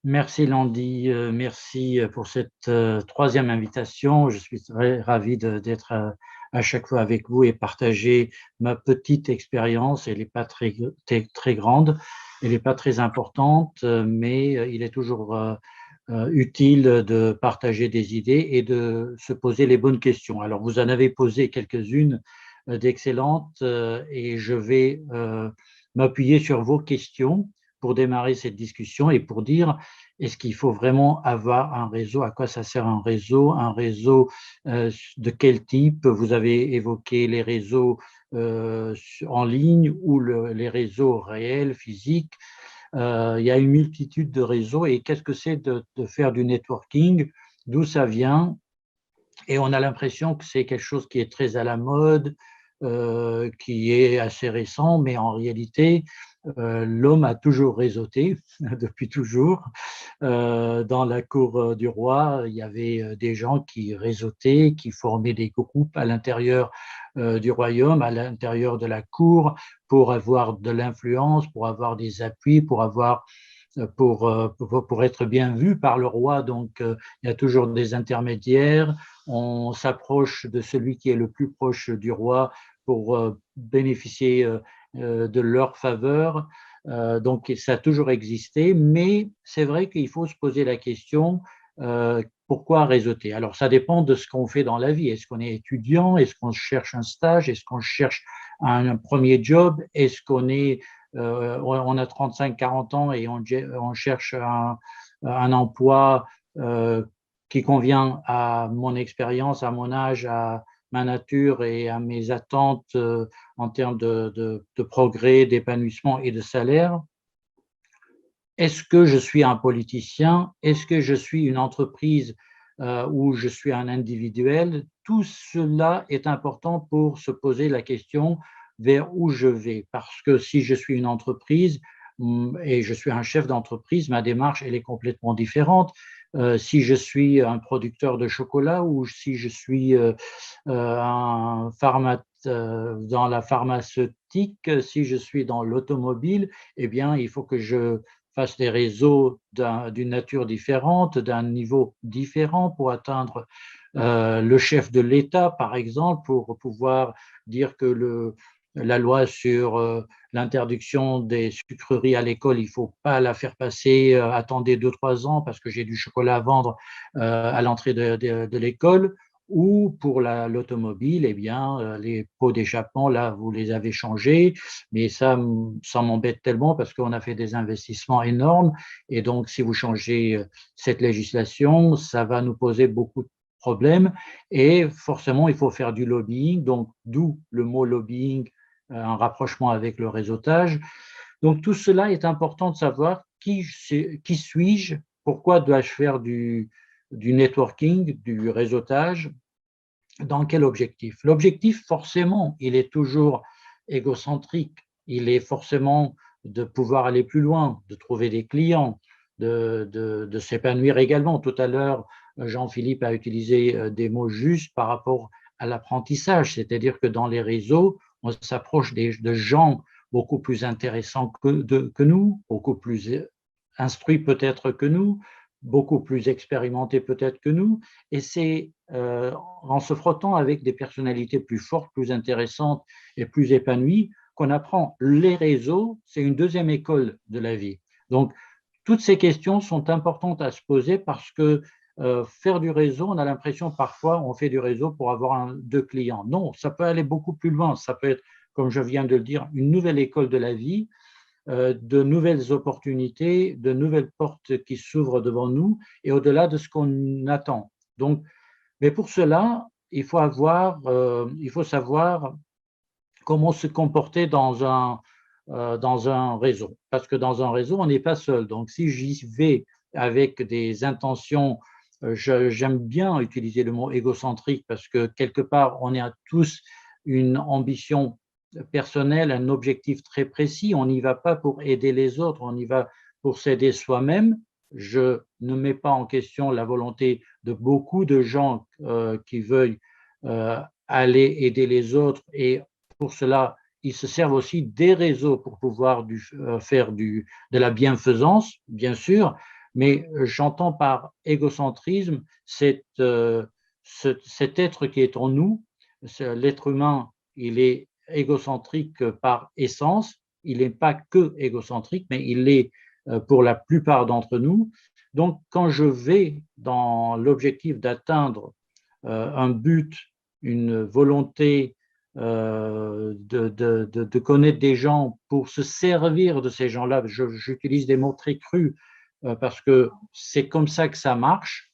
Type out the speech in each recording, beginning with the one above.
Merci Landy, merci pour cette troisième invitation. Je suis très ravi d'être à chaque fois avec vous et partager ma petite expérience. Elle n'est pas très grande, elle n'est pas très importante, mais il est toujours utile de partager des idées et de se poser les bonnes questions. Alors, vous en avez posé quelques-unes d'excellentes et je vais m'appuyer sur vos questions pour démarrer cette discussion et pour dire est-ce qu'il faut vraiment avoir un réseau? À quoi ça sert un réseau? Un réseau de quel type? Vous avez évoqué les réseaux en ligne ou les réseaux réels, physiques. Il y a une multitude de réseaux et qu'est-ce que c'est de faire du networking? D'où ça vient? Et on a l'impression que c'est quelque chose qui est très à la mode, qui est assez récent, mais en réalité, l'homme a toujours réseauté, depuis toujours. Dans la cour du roi, il y avait des gens qui réseautaient, qui formaient des groupes à l'intérieur du royaume, à l'intérieur de la cour, pour avoir de l'influence, pour avoir des appuis, pour être bien vu par le roi. Donc, il y a toujours des intermédiaires. On s'approche de celui qui est le plus proche du roi pour bénéficier de leur faveur. Donc, ça a toujours existé, mais c'est vrai qu'il faut se poser la question pourquoi réseauter? Alors, ça dépend de ce qu'on fait dans la vie. Est-ce qu'on est étudiant? Est-ce qu'on cherche un stage? Est-ce qu'on cherche un premier job? Est-ce qu'on est on a 35-40 ans et on cherche un emploi qui convient à mon expérience, à mon âge, à ma nature et à mes attentes en termes de progrès, d'épanouissement et de salaire. Est-ce que je suis un politicien? Est-ce que je suis une entreprise ou je suis un individuel? Tout cela est important pour se poser la question vers où je vais. Parce que si je suis une entreprise et je suis un chef d'entreprise, ma démarche, elle est complètement différente. Si je suis un producteur de chocolat ou si je suis dans la pharmaceutique, si je suis dans l'automobile, eh bien, il faut que je fasse des réseaux d'une nature différente, d'un niveau différent pour atteindre le chef de l'État, par exemple, pour pouvoir dire que la loi sur l'interdiction des sucreries à l'école, il ne faut pas la faire passer, attendez 2-3 ans parce que j'ai du chocolat à vendre à l'entrée de l'école. Ou pour l'automobile, eh bien, les pots d'échappement, là, vous les avez changés, mais ça m'embête tellement parce qu'on a fait des investissements énormes. Et donc, si vous changez cette législation, ça va nous poser beaucoup de problèmes. Et forcément, il faut faire du lobbying, donc d'où le mot lobbying, un rapprochement avec le réseautage. Donc, tout cela est important de savoir qui suis-je, pourquoi dois-je faire du networking, du réseautage, dans quel objectif? L'objectif, forcément, il est toujours égocentrique. Il est forcément de pouvoir aller plus loin, de trouver des clients, de s'épanouir également. Tout à l'heure, Jean-Philippe a utilisé des mots justes par rapport à l'apprentissage, c'est-à-dire que dans les réseaux, on s'approche de gens beaucoup plus intéressants que nous, beaucoup plus instruits peut-être que nous, beaucoup plus expérimentés peut-être que nous, et c'est en se frottant avec des personnalités plus fortes, plus intéressantes et plus épanouies qu'on apprend. Les réseaux, c'est une deuxième école de la vie. Donc, toutes ces questions sont importantes à se poser parce que faire du réseau, on a l'impression parfois on fait du réseau pour avoir deux clients. Non, ça peut aller beaucoup plus loin. Ça peut être, comme je viens de le dire, une nouvelle école de la vie, de nouvelles opportunités, de nouvelles portes qui s'ouvrent devant nous et au-delà de ce qu'on attend. Donc, mais pour cela, il faut savoir comment se comporter dans un réseau. Parce que dans un réseau, on n'est pas seul. Donc, si j'y vais avec des intentions, j'aime bien utiliser le mot égocentrique parce que quelque part, on a tous une ambition personnelle, un objectif très précis. On n'y va pas pour aider les autres, on y va pour s'aider soi-même. Je ne mets pas en question la volonté de beaucoup de gens qui veulent aller aider les autres et pour cela, ils se servent aussi des réseaux pour pouvoir faire de la bienfaisance, bien sûr, Mais j'entends par égocentrisme cet être qui est en nous. L'être humain, il est égocentrique par essence. Il n'est pas que égocentrique, mais il l'est pour la plupart d'entre nous. Donc, quand je vais dans l'objectif d'atteindre un but, une volonté de connaître des gens pour se servir de ces gens-là, j'utilise des mots très crus parce que c'est comme ça que ça marche.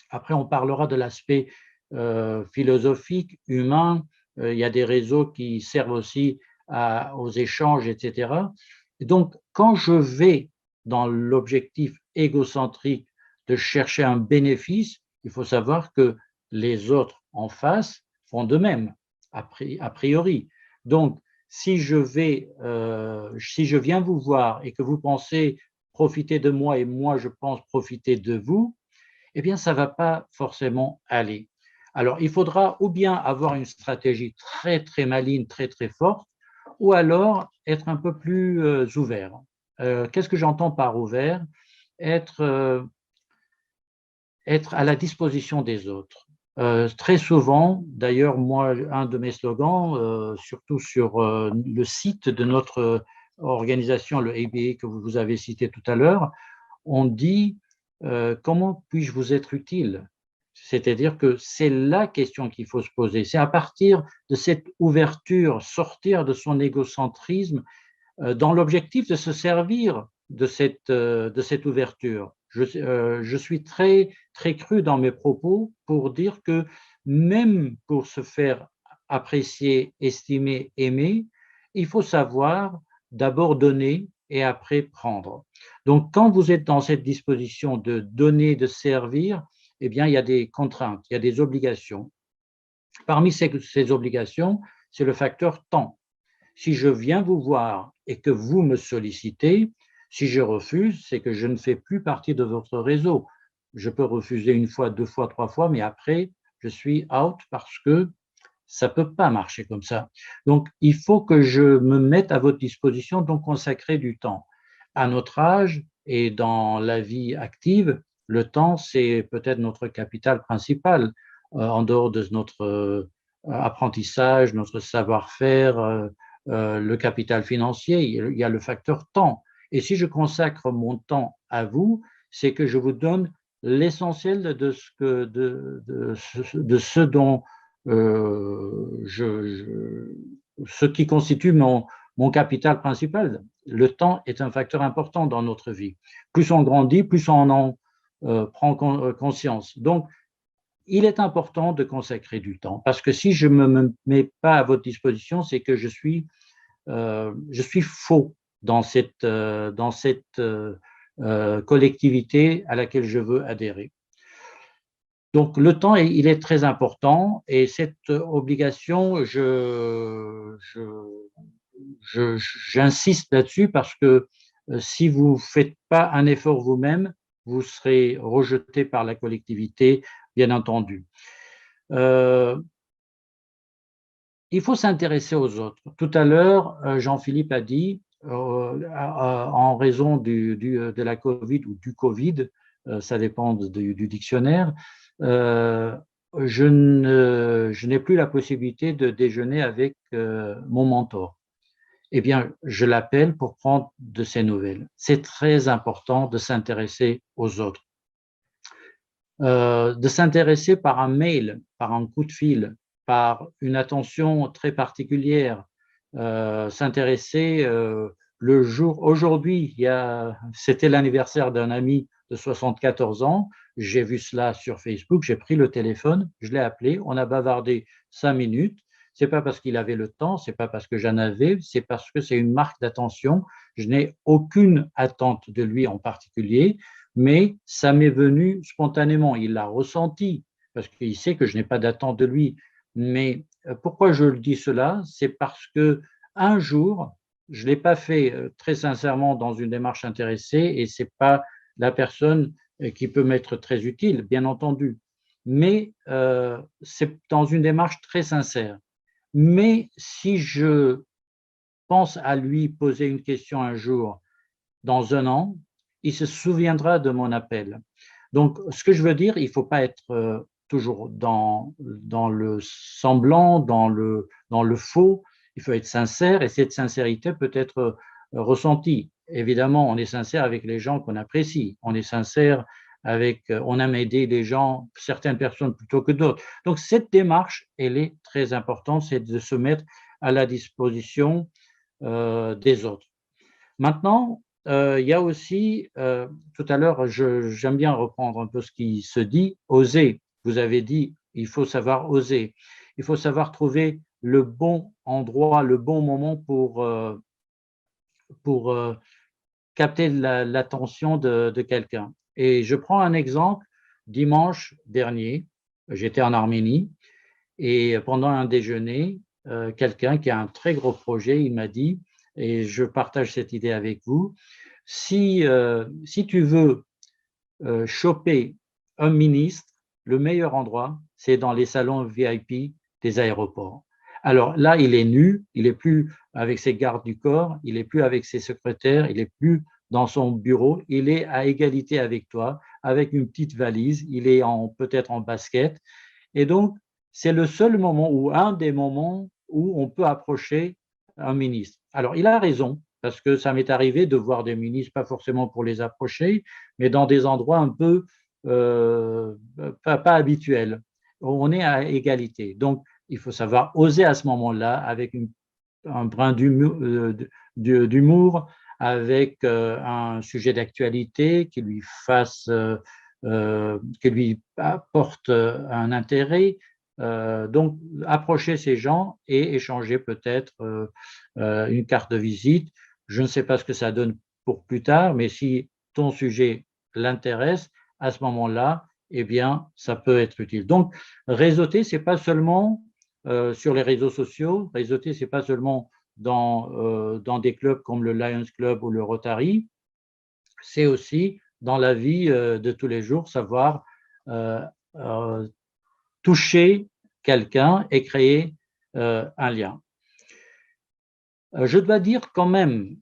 Après, on parlera de l'aspect philosophique, humain. Il y a des réseaux qui servent aussi aux échanges, etc. Et donc, quand je vais dans l'objectif égocentrique de chercher un bénéfice, il faut savoir que les autres en face font de même, a priori. Donc, si je viens vous voir et que vous pensez profiter de moi et moi je pense profiter de vous, eh bien, ça ne va pas forcément aller. Alors, il faudra ou bien avoir une stratégie très, très maligne, très, très forte, ou alors être un peu plus ouvert. Qu'est-ce que j'entends par ouvert? Être, être à la disposition des autres. Très souvent, d'ailleurs, moi, un de mes slogans, surtout sur le site de notre organisation, le ABA que vous avez cité tout à l'heure, on dit comment puis-je vous être utile? C'est-à-dire que c'est la question qu'il faut se poser. C'est à partir de cette ouverture, sortir de son égocentrisme dans l'objectif de se servir de cette ouverture. Je suis très, très cru dans mes propos pour dire que même pour se faire apprécier, estimer, aimer, il faut savoir d'abord donner et après prendre. Donc, quand vous êtes dans cette disposition de donner, de servir, eh bien, il y a des contraintes, il y a des obligations. Parmi ces obligations, c'est le facteur temps. Si je viens vous voir et que vous me sollicitez, si je refuse, c'est que je ne fais plus partie de votre réseau. Je peux refuser une fois, deux fois, trois fois, mais après, je suis out parce que ça ne peut pas marcher comme ça. Donc, il faut que je me mette à votre disposition, donc consacrer du temps. À notre âge et dans la vie active, le temps, c'est peut-être notre capital principal, en dehors de notre apprentissage, notre savoir-faire, le capital financier, il y a le facteur temps. Et si je consacre mon temps à vous, c'est que je vous donne l'essentiel de ce dont ce qui constitue mon capital principal. Le temps est un facteur important dans notre vie. Plus on grandit, plus on en prend conscience. Donc, il est important de consacrer du temps parce que si je ne me mets pas à votre disposition, c'est que je suis faux dans cette collectivité à laquelle je veux adhérer. Donc, le temps, il est très important et cette obligation, j'insiste là-dessus parce que si vous ne faites pas un effort vous-même, vous serez rejeté par la collectivité, bien entendu. Il faut s'intéresser aux autres. Tout à l'heure, Jean-Philippe a dit, en raison de la Covid ou du Covid, ça dépend du dictionnaire, je n'ai plus la possibilité de déjeuner avec mon mentor. Eh bien, je l'appelle pour prendre de ses nouvelles. C'est très important de s'intéresser aux autres. De s'intéresser par un mail, par un coup de fil, par une attention très particulière, s'intéresser le jour. Aujourd'hui, c'était l'anniversaire d'un ami de 74 ans. J'ai vu cela sur Facebook, j'ai pris le téléphone, je l'ai appelé, on a bavardé 5 minutes. C'est pas parce qu'il avait le temps, c'est pas parce que j'en avais, c'est parce que c'est une marque d'attention. Je n'ai aucune attente de lui en particulier, mais ça m'est venu spontanément. Il l'a ressenti parce qu'il sait que je n'ai pas d'attente de lui. Mais pourquoi je le dis cela? C'est parce que un jour, je ne l'ai pas fait très sincèrement dans une démarche intéressée et ce n'est pas la personne qui peut m'être très utile, bien entendu. Mais c'est dans une démarche très sincère. Mais si je pense à lui poser une question un jour, dans un an, il se souviendra de mon appel. Donc, ce que je veux dire, il ne faut pas être toujours dans le semblant, dans le faux. Il faut être sincère et cette sincérité peut être ressentie. Évidemment, on est sincère avec les gens qu'on apprécie. On est sincère on aime aider les gens, certaines personnes plutôt que d'autres. Donc, cette démarche, elle est très importante, c'est de se mettre à la disposition des autres. Maintenant, il y a aussi, tout à l'heure, j'aime bien reprendre un peu ce qui se dit, oser. Vous avez dit, il faut savoir oser. Il faut savoir trouver le bon endroit, le bon moment pour capter l'attention de quelqu'un. Et je prends un exemple. Dimanche dernier, j'étais en Arménie et pendant un déjeuner, quelqu'un qui a un très gros projet, il m'a dit, et je partage cette idée avec vous, si tu veux choper un ministre, le meilleur endroit, c'est dans les salons VIP des aéroports. Alors là, il est nu, il n'est plus avec ses gardes du corps, il n'est plus avec ses secrétaires, il n'est plus dans son bureau, il est à égalité avec toi, avec une petite valise, il est peut-être en basket. Et donc, c'est le seul moment ou un des moments où on peut approcher un ministre. Alors, il a raison, parce que ça m'est arrivé de voir des ministres, pas forcément pour les approcher, mais dans des endroits un peu pas habituels. On est à égalité. Donc, il faut savoir oser à ce moment-là, avec un brin d'humour, avec un sujet d'actualité qui lui qui lui apporte un intérêt. Donc, approcher ces gens et échanger peut-être une carte de visite. Je ne sais pas ce que ça donne pour plus tard, mais si ton sujet l'intéresse, à ce moment-là, eh bien, ça peut être utile. Donc, réseauter, c'est pas seulement sur les réseaux sociaux. Réseauter, c'est pas seulement dans des clubs comme le Lions Club ou le Rotary, c'est aussi dans la vie de tous les jours, savoir euh, euh, toucher quelqu'un et créer un lien. Je dois dire quand même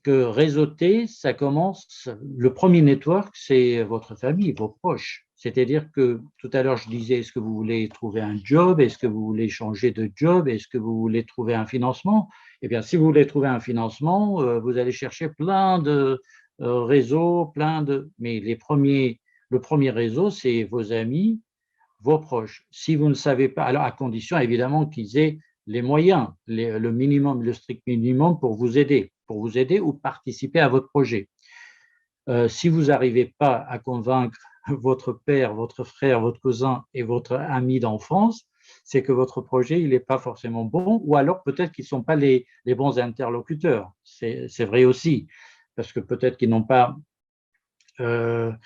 que réseauter, ça commence, le premier network, c'est votre famille, vos proches. C'est-à-dire que tout à l'heure, je disais, est-ce que vous voulez trouver un job? Est-ce que vous voulez changer de job? Est-ce que vous voulez trouver un financement? Eh bien, si vous voulez trouver un financement, vous allez chercher plein de réseaux, Mais le premier réseau, c'est vos amis, vos proches. Si vous ne savez pas, alors à condition évidemment qu'ils aient les moyens, le minimum, le strict minimum pour vous aider ou participer à votre projet. Si vous n'arrivez pas à convaincre votre père, votre frère, votre cousin et votre ami d'enfance, c'est que votre projet il n'est pas forcément bon, ou alors peut-être qu'ils ne sont pas les bons interlocuteurs. C'est vrai aussi, parce que peut-être qu'ils n'ont pas ils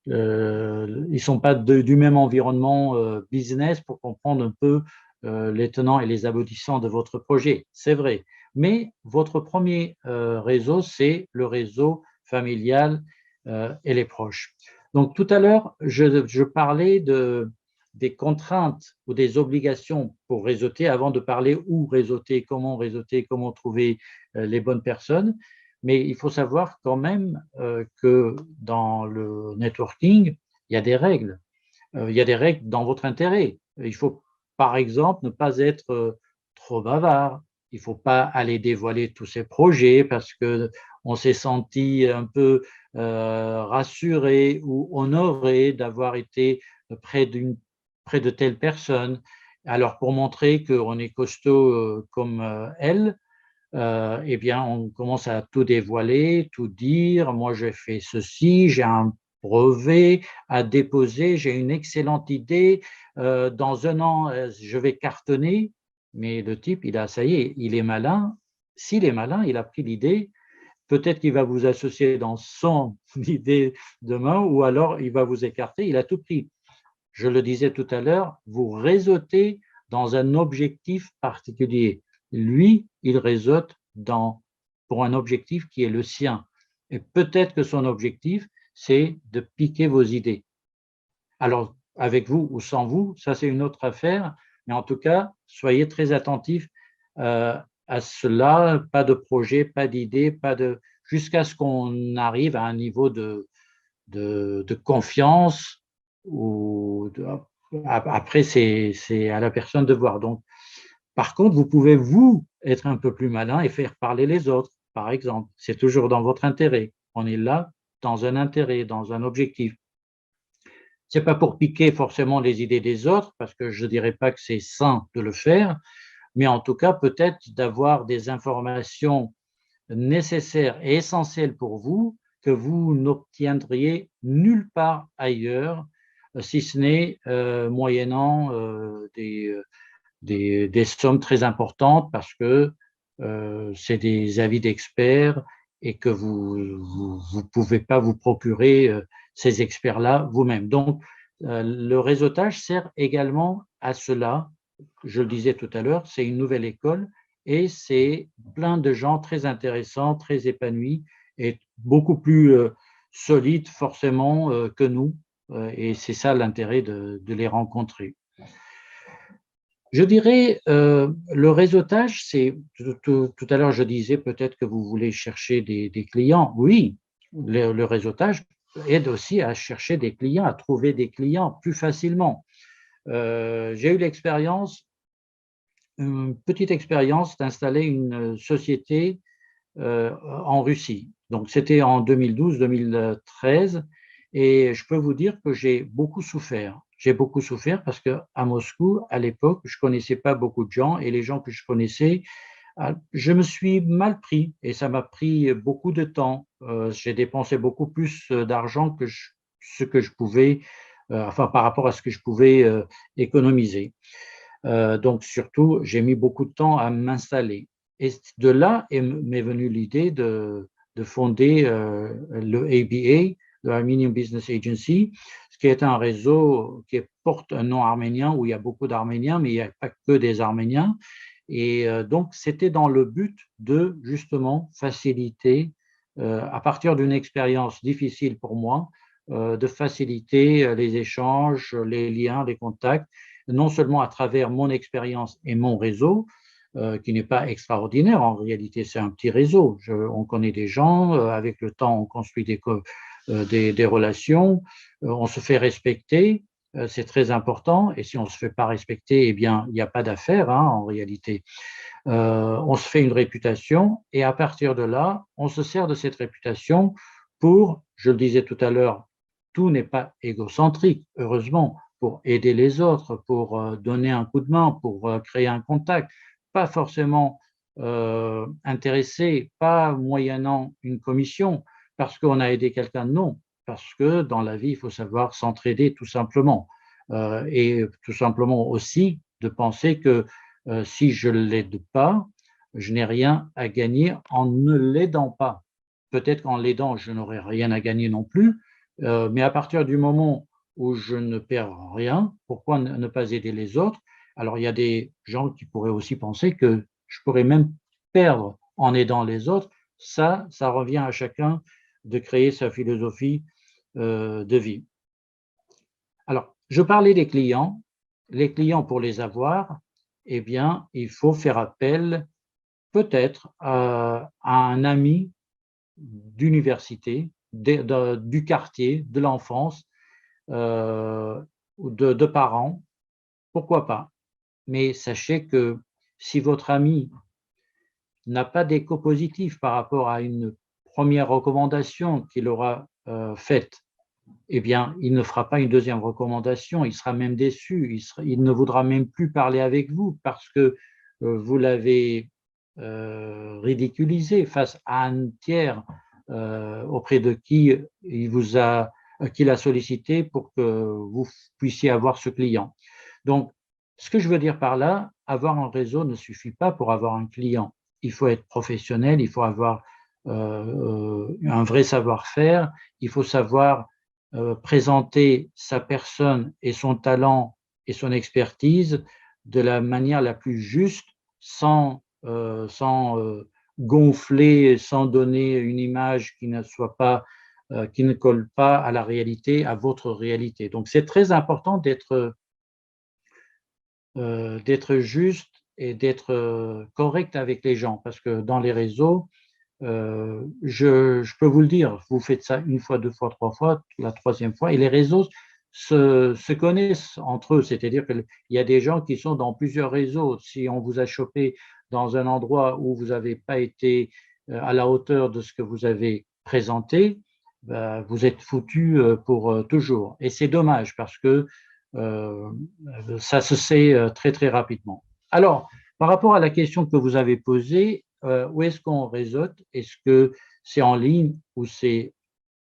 ne sont pas du même environnement business pour comprendre un peu les tenants et les aboutissants de votre projet. C'est vrai. Mais votre premier réseau, c'est le réseau familial et les proches. Donc tout à l'heure, je parlais des contraintes ou des obligations pour réseauter avant de parler où réseauter, comment trouver les bonnes personnes. Mais il faut savoir quand même que dans le networking, il y a des règles. Il y a des règles dans votre intérêt. Il faut, par exemple, ne pas être trop bavard. Il ne faut pas aller dévoiler tous ses projets parce qu'on s'est senti un peu rassuré ou honoré d'avoir été près, près de telle personne. Alors, pour montrer qu'on est costaud comme elle, eh bien, on commence à tout dévoiler, tout dire. Moi, j'ai fait ceci, j'ai un brevet à déposer, j'ai une excellente idée. Dans un an, je vais cartonner. Mais le type, ça y est, il est malin. S'il est malin, il a pris l'idée. Peut-être qu'il va vous associer dans son idée demain, ou alors il va vous écarter. Il a tout pris. Je le disais tout à l'heure, vous réseautez dans un objectif particulier. Lui, il réseaute pour un objectif qui est le sien. Et peut-être que son objectif, c'est de piquer vos idées. Alors, avec vous ou sans vous, ça c'est une autre affaire, mais en tout cas, soyez très attentifs à cela, pas de projet, pas d'idée, pas de jusqu'à ce qu'on arrive à un niveau de confiance. Après, c'est à la personne de voir. Donc, par contre, vous pouvez, vous, être un peu plus malin et faire parler les autres, par exemple. C'est toujours dans votre intérêt. On est là dans un intérêt, dans un objectif. Ce n'est pas pour piquer forcément les idées des autres, parce que je ne dirais pas que c'est sain de le faire, mais en tout cas, peut-être d'avoir des informations nécessaires et essentielles pour vous que vous n'obtiendriez nulle part ailleurs, si ce n'est moyennant des sommes très importantes, parce que c'est des avis d'experts et que vous ne pouvez pas vous procurer ces experts-là vous-même. Donc, le réseautage sert également à cela. Je le disais tout à l'heure, c'est une nouvelle école et c'est plein de gens très intéressants, très épanouis et beaucoup plus solides forcément que nous. Et c'est ça l'intérêt de les rencontrer. Je dirais, le réseautage, c'est, tout à l'heure je disais peut-être que vous voulez chercher des clients. Oui, le réseautage aide aussi à chercher des clients, à trouver des clients plus facilement. J'ai eu l'expérience, une petite expérience d'installer une société en Russie. Donc c'était en 2012-2013 et je peux vous dire que j'ai beaucoup souffert. J'ai beaucoup souffert parce qu'à Moscou, à l'époque, je ne connaissais pas beaucoup de gens et les gens que je connaissais, je me suis mal pris et ça m'a pris beaucoup de temps. J'ai dépensé beaucoup plus d'argent que ce que je pouvais, enfin par rapport à ce que je pouvais économiser. Donc surtout, j'ai mis beaucoup de temps à m'installer. Et de là m'est venue l'idée de fonder le ABA, le Armenian Business Agency, ce qui est un réseau qui porte un nom arménien où il y a beaucoup d'Arméniens, mais il n'y a pas que des Arméniens. Et donc, c'était dans le but de justement faciliter, à partir d'une expérience difficile pour moi, de faciliter les échanges, les liens, les contacts, non seulement à travers mon expérience et mon réseau, qui n'est pas extraordinaire, en réalité c'est un petit réseau. On connaît des gens, avec le temps on construit des relations, on se fait respecter, c'est très important, et si on ne se fait pas respecter, eh bien il n'y a pas d'affaire en réalité. On se fait une réputation, et à partir de là, on se sert de cette réputation pour, je le disais tout à l'heure, tout n'est pas égocentrique, heureusement, pour aider les autres, pour donner un coup de main, pour créer un contact, pas forcément intéressé, pas moyennant une commission, parce qu'on a aidé quelqu'un, non, parce que dans la vie, il faut savoir s'entraider tout simplement. Et tout simplement aussi de penser que si je ne l'aide pas, je n'ai rien à gagner en ne l'aidant pas. Peut-être qu'en l'aidant, je n'aurai rien à gagner non plus, mais à partir du moment où je ne perds rien, pourquoi ne pas aider les autres? Alors, il y a des gens qui pourraient aussi penser que je pourrais même perdre en aidant les autres. Ça revient à chacun de créer sa philosophie de vie. Alors, je parlais des clients. Les clients, pour les avoir, eh bien, il faut faire appel peut-être à un ami d'université, du quartier, de l'enfance, de parents, pourquoi pas. Mais sachez que si votre ami n'a pas d'écho positif par rapport à une première recommandation qu'il aura faite, eh bien, il ne fera pas une deuxième recommandation, il sera même déçu, il ne voudra même plus parler avec vous parce que vous l'avez ridiculisé face à un tiers auprès de qui qu'il a sollicité pour que vous puissiez avoir ce client. Donc, ce que je veux dire par là, avoir un réseau ne suffit pas pour avoir un client. Il faut être professionnel, il faut avoir un vrai savoir-faire, il faut savoir présenter sa personne et son talent et son expertise de la manière la plus juste, sans gonfler, sans donner une image qui ne soit pas, qui ne colle pas à la réalité, à votre réalité. Donc, c'est très important d'être juste et d'être correct avec les gens, parce que dans les réseaux, je peux vous le dire, vous faites ça une fois, deux fois, trois fois, la troisième fois, et les réseaux se connaissent entre eux, c'est-à-dire qu'il y a des gens qui sont dans plusieurs réseaux. Si on vous a chopé dans un endroit où vous n'avez pas été à la hauteur de ce que vous avez présenté, ben, vous êtes foutu pour toujours. Et c'est dommage parce que euh, ça se sait très très rapidement. Alors, par rapport à la question que vous avez posée, où est-ce qu'on réseaute? Est-ce que c'est en ligne ou c'est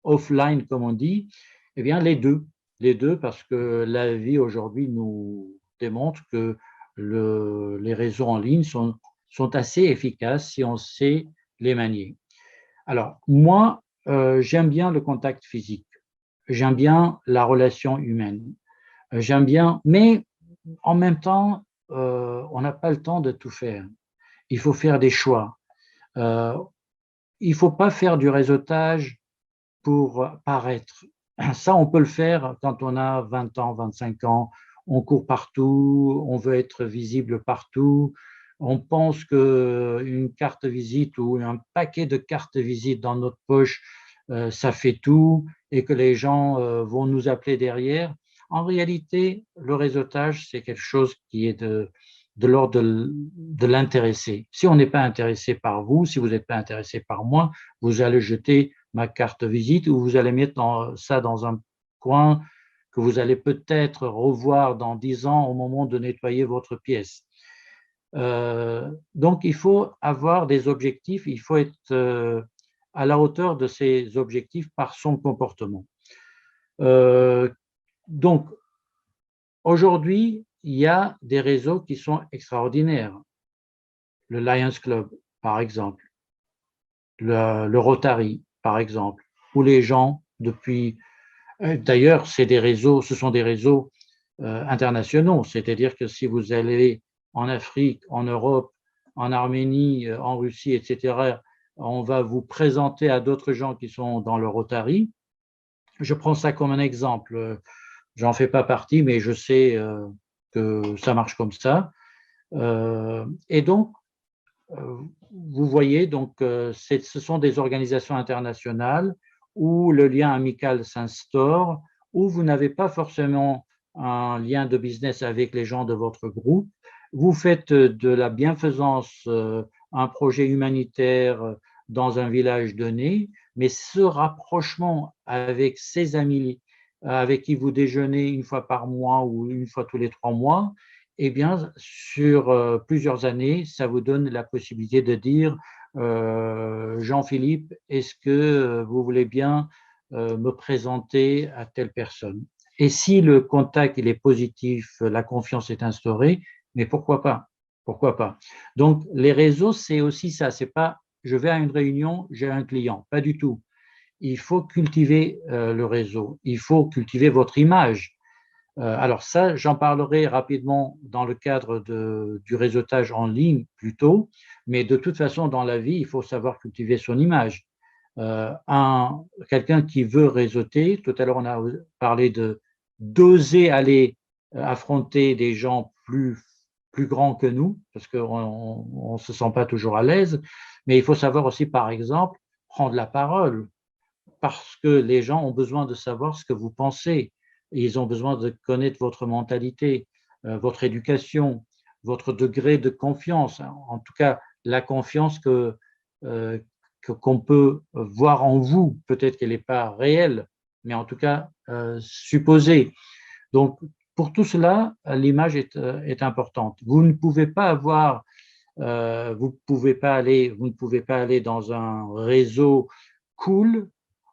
offline, comme on dit? Eh bien, les deux, parce que la vie aujourd'hui nous démontre que les réseaux en ligne sont assez efficaces si on sait les manier. Alors, moi, j'aime bien le contact physique, j'aime bien la relation humaine, j'aime bien, mais en même temps, on n'a pas le temps de tout faire. Il faut faire des choix. Euh, il ne faut pas faire du réseautage pour paraître. Ça, on peut le faire quand on a 20 ans, 25 ans, on court partout, on veut être visible partout, on pense qu'une carte visite ou un paquet de cartes visite dans notre poche, ça fait tout et que les gens vont nous appeler derrière. En réalité, le réseautage, c'est quelque chose qui est de l'ordre de l'intéresser. Si on n'est pas intéressé par vous, si vous n'êtes pas intéressé par moi, vous allez jeter ma carte visite ou vous allez mettre ça dans un coin que vous allez peut-être revoir dans 10 ans au moment de nettoyer votre pièce. Donc, il faut avoir des objectifs, il faut être à la hauteur de ces objectifs par son comportement. Euh, donc, aujourd'hui, il y a des réseaux qui sont extraordinaires. Le Lions Club, par exemple, le Rotary, par exemple, où les gens, depuis d'ailleurs, ce sont des réseaux internationaux, c'est-à-dire que si vous allez en Afrique, en Europe, en Arménie, en Russie, etc., on va vous présenter à d'autres gens qui sont dans le Rotary. Je prends ça comme un exemple. J'en fais pas partie, mais je sais que ça marche comme ça. Et donc, vous voyez, donc, ce sont des organisations internationales où le lien amical s'instaure, où vous n'avez pas forcément un lien de business avec les gens de votre groupe. Vous faites de la bienfaisance, un projet humanitaire dans un village donné, mais ce rapprochement avec ses amis avec qui vous déjeunez une fois par mois ou une fois tous les 3 mois, eh bien, sur plusieurs années, ça vous donne la possibilité de dire Jean-Philippe, est-ce que vous voulez bien me présenter à telle personne? Et si le contact il est positif, la confiance est instaurée, mais pourquoi pas? Pourquoi pas? Donc, les réseaux, c'est aussi ça. C'est pas je vais à une réunion, j'ai un client. Pas du tout. Il faut cultiver le réseau. Il faut cultiver votre image. Alors ça, j'en parlerai rapidement dans le cadre du réseautage en ligne plutôt, mais de toute façon, dans la vie, il faut savoir cultiver son image. Quelqu'un qui veut réseauter, tout à l'heure on a parlé d'oser aller affronter des gens plus grands que nous, parce qu'on ne se sent pas toujours à l'aise, mais il faut savoir aussi, par exemple, prendre la parole, parce que les gens ont besoin de savoir ce que vous pensez. Ils ont besoin de connaître votre mentalité, votre éducation, votre degré de confiance. En tout cas, la confiance euh, qu'on peut voir en vous. Peut-être qu'elle n'est pas réelle, mais en tout cas supposée. Donc, pour tout cela, l'image est importante. Vous ne pouvez pas avoir, vous ne pouvez pas aller dans un réseau cool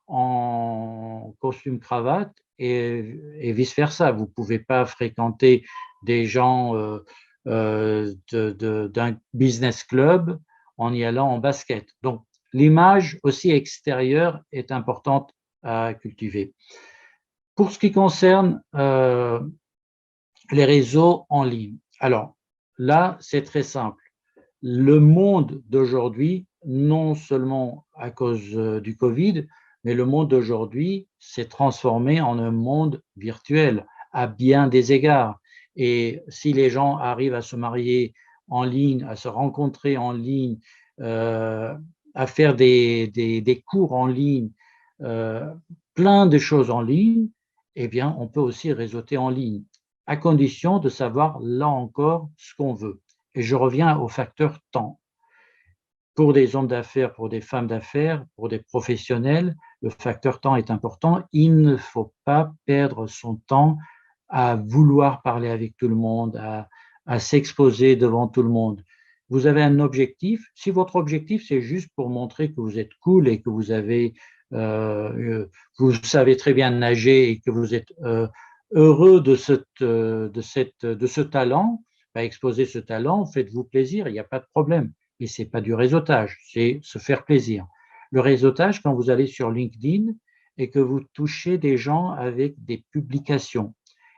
en costume cravate et vice-versa. Vous ne pouvez pas fréquenter des gens d'un business club en y allant en basket. Donc, l'image aussi extérieure est importante à cultiver. Pour ce qui concerne les réseaux en ligne, alors là, c'est très simple. Le monde d'aujourd'hui, non seulement à cause du Covid, mais le monde d'aujourd'hui s'est transformé en un monde virtuel à bien des égards. Et si les gens arrivent à se marier en ligne, à se rencontrer en ligne, euh, à faire des cours en ligne, euh, plein de choses en ligne, eh bien, on peut aussi réseauter en ligne, à condition de savoir, là encore, ce qu'on veut. Et je reviens au facteur temps. Pour des hommes d'affaires, pour des femmes d'affaires, pour des professionnels, le facteur temps est important. Il ne faut pas perdre son temps à vouloir parler avec tout le monde, à s'exposer devant tout le monde. Vous avez un objectif. Si votre objectif, c'est juste pour montrer que vous êtes cool et que vous savez très bien nager et que vous êtes heureux de ce talent, bah, exposer ce talent, faites-vous plaisir, il n'y a pas de problème. Et ce n'est pas du réseautage, c'est se faire plaisir. Le réseautage, quand vous allez sur LinkedIn et que vous touchez des gens avec des publications,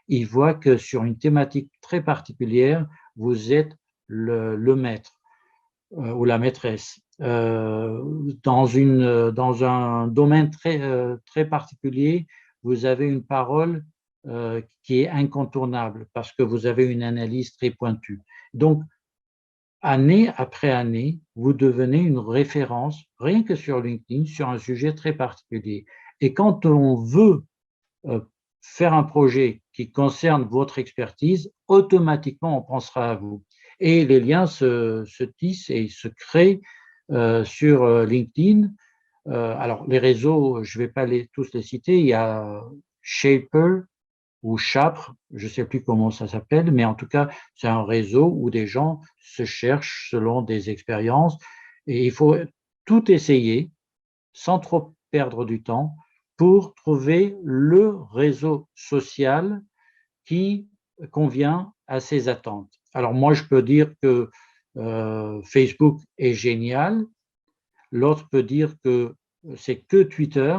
ils voient que sur une thématique très particulière, vous êtes le maître ou la maîtresse. Dans un domaine très particulier, vous avez une parole qui est incontournable parce que vous avez une analyse très pointue. Donc, année après année, vous devenez une référence, rien que sur LinkedIn, sur un sujet très particulier. Et quand on veut euh, faire un projet qui concerne votre expertise, automatiquement, on pensera à vous. Et les liens se tissent et se créent sur LinkedIn. Alors, les réseaux, je ne vais pas tous les citer. Il y a Shaper, ou Chapre, je ne sais plus comment ça s'appelle, mais en tout cas, c'est un réseau où des gens se cherchent selon des expériences et il faut tout essayer sans trop perdre du temps pour trouver le réseau social qui convient à ses attentes. Alors moi, je peux dire que Facebook est génial, l'autre peut dire que c'est que Twitter.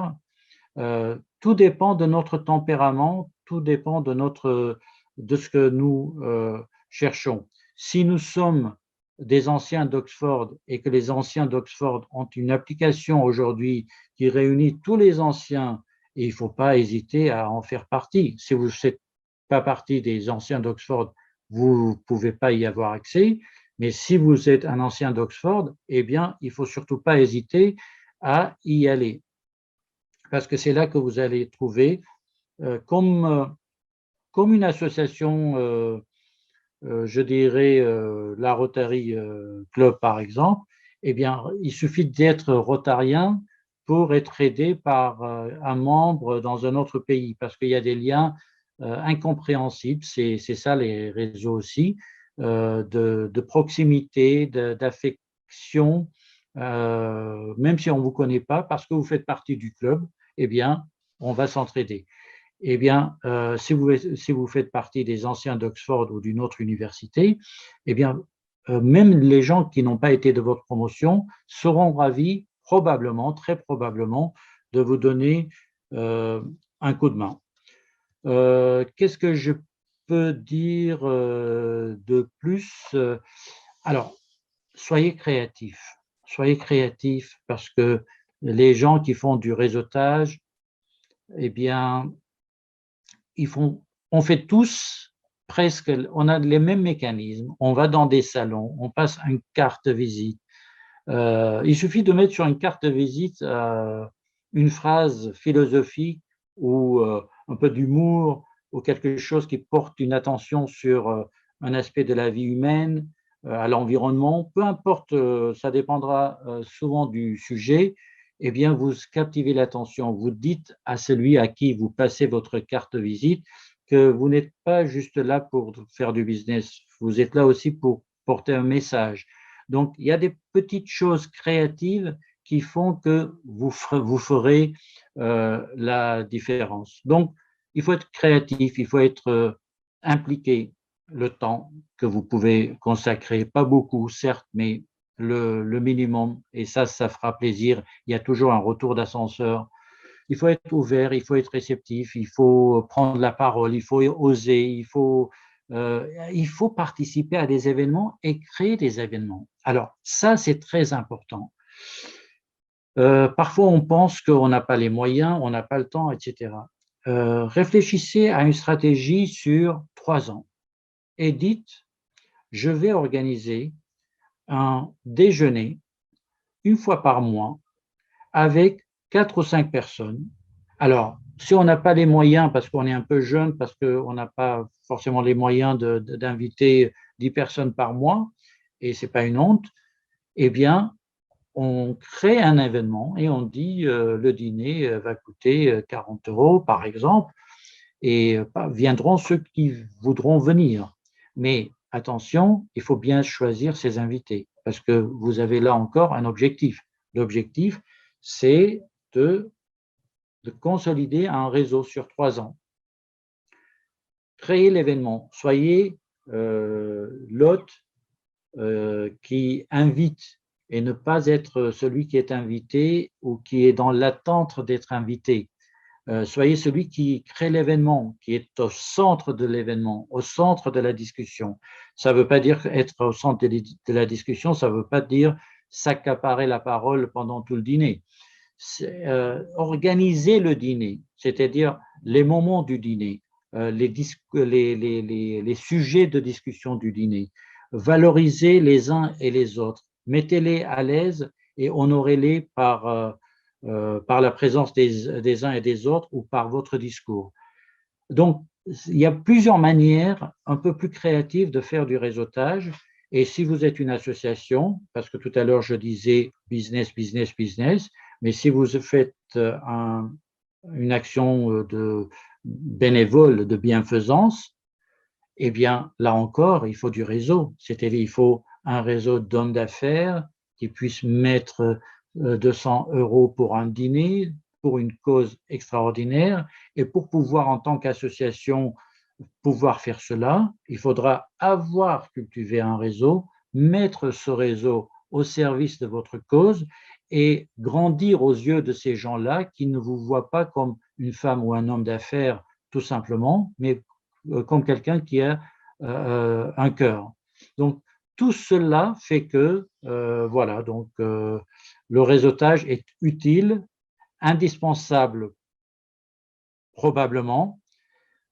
Tout dépend de notre tempérament, tout dépend de ce que nous cherchons. Si nous sommes des anciens d'Oxford et que les anciens d'Oxford ont une application aujourd'hui qui réunit tous les anciens, et il ne faut pas hésiter à en faire partie. Si vous n'êtes pas partie des anciens d'Oxford, vous ne pouvez pas y avoir accès. Mais si vous êtes un ancien d'Oxford, eh bien, il ne faut surtout pas hésiter à y aller parce que c'est là que vous allez trouver, comme une association, je dirais la Rotary Club par exemple, eh bien, il suffit d'être rotarien pour être aidé par un membre dans un autre pays, parce qu'il y a des liens incompréhensibles, c'est ça les réseaux aussi, de proximité, d'affection, même si on ne vous connaît pas, parce que vous faites partie du club, eh bien, on va s'entraider. Eh bien, si vous faites partie des anciens d'Oxford ou d'une autre université, eh bien, même les gens qui n'ont pas été de votre promotion seront ravis, probablement, très probablement, de vous donner un coup de main. Qu'est-ce que je peux dire de plus? Alors, soyez créatifs. Soyez créatifs parce que les gens qui font du réseautage, eh bien, on fait tous presque, on a les mêmes mécanismes. On va dans des salons, on passe une carte visite. Il suffit de mettre sur une carte visite une phrase philosophique ou un peu d'humour ou quelque chose qui porte une attention sur un aspect de la vie humaine, à l'environnement, peu importe, ça dépendra souvent du sujet, eh bien, vous captivez l'attention. Vous dites à celui à qui vous passez votre carte visite que vous n'êtes pas juste là pour faire du business, vous êtes là aussi pour porter un message. Donc, il y a des petites choses créatives qui font que vous ferez la différence. Donc, il faut être créatif, il faut être impliqué le temps que vous pouvez consacrer, pas beaucoup, certes, mais le minimum, et ça fera plaisir. Il y a toujours un retour d'ascenseur. Il faut être ouvert, il faut être réceptif, il faut prendre la parole, il faut oser, il faut participer à des événements et créer des événements. Alors, ça, c'est très important. Parfois, on pense qu'on n'a pas les moyens, on n'a pas le temps, etc. Réfléchissez à une stratégie sur 3 ans et dites, je vais organiser un déjeuner une fois par mois avec 4 ou 5 personnes. Alors, si on n'a pas les moyens, parce qu'on est un peu jeune, parce qu'on n'a pas forcément les moyens d'inviter 10 personnes par mois, et ce n'est pas une honte, eh bien, on crée un événement et on dit le dîner va coûter 40 euros, par exemple, et viendront ceux qui voudront venir. Mais attention, il faut bien choisir ses invités, parce que vous avez là encore un objectif. L'objectif, c'est de consolider un réseau sur 3 ans. Créez l'événement, soyez l'hôte qui invite et ne pas être celui qui est invité ou qui est dans l'attente d'être invité. Soyez celui qui crée l'événement, qui est au centre de l'événement, au centre de la discussion. Ça ne veut pas dire être au centre de la discussion, ça ne veut pas dire s'accaparer la parole pendant tout le dîner. Organiser le dîner, c'est-à-dire les moments du dîner, les sujets de discussion du dîner, valoriser les uns et les autres, mettez-les à l'aise et honorez-les par la présence des uns et des autres ou par votre discours. Donc, il y a plusieurs manières un peu plus créatives de faire du réseautage. Et si vous êtes une association, parce que tout à l'heure je disais business, business, business, mais si vous faites une action de bénévole, de bienfaisance, eh bien, là encore, il faut du réseau. C'est-à-dire, il faut un réseau d'hommes d'affaires qui puissent mettre 200 euros pour un dîner, pour une cause extraordinaire. Et pour pouvoir, en tant qu'association, pouvoir faire cela, il faudra avoir cultivé un réseau, mettre ce réseau au service de votre cause et grandir aux yeux de ces gens-là qui ne vous voient pas comme une femme ou un homme d'affaires tout simplement, mais comme quelqu'un qui a un cœur. Donc, tout cela fait que, voilà, donc le réseautage est utile, indispensable probablement.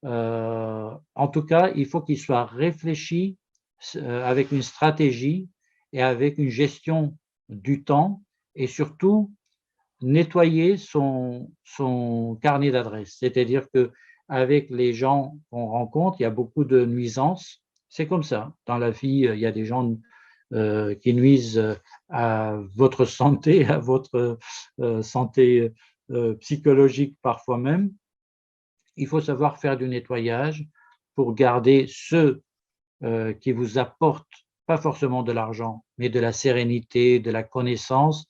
En tout cas, il faut qu'il soit réfléchi avec une stratégie et avec une gestion du temps et surtout nettoyer son carnet d'adresses. C'est-à-dire qu'avec les gens qu'on rencontre, il y a beaucoup de nuisances. C'est comme ça. Dans la vie, il y a des gens qui nuisent à votre santé, à votre santé psychologique parfois même. Il faut savoir faire du nettoyage pour garder ceux qui vous apportent pas forcément de l'argent, mais de la sérénité, de la connaissance,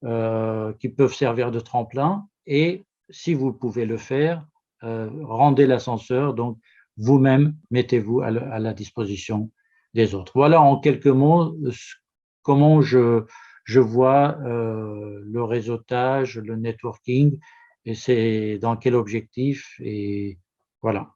qui peuvent servir de tremplin. Et si vous pouvez le faire, rendez l'ascenseur. Donc, vous-même, mettez-vous à la disposition des autres. Voilà en quelques mots comment je vois le réseautage, le networking, et c'est dans quel objectif. Et voilà.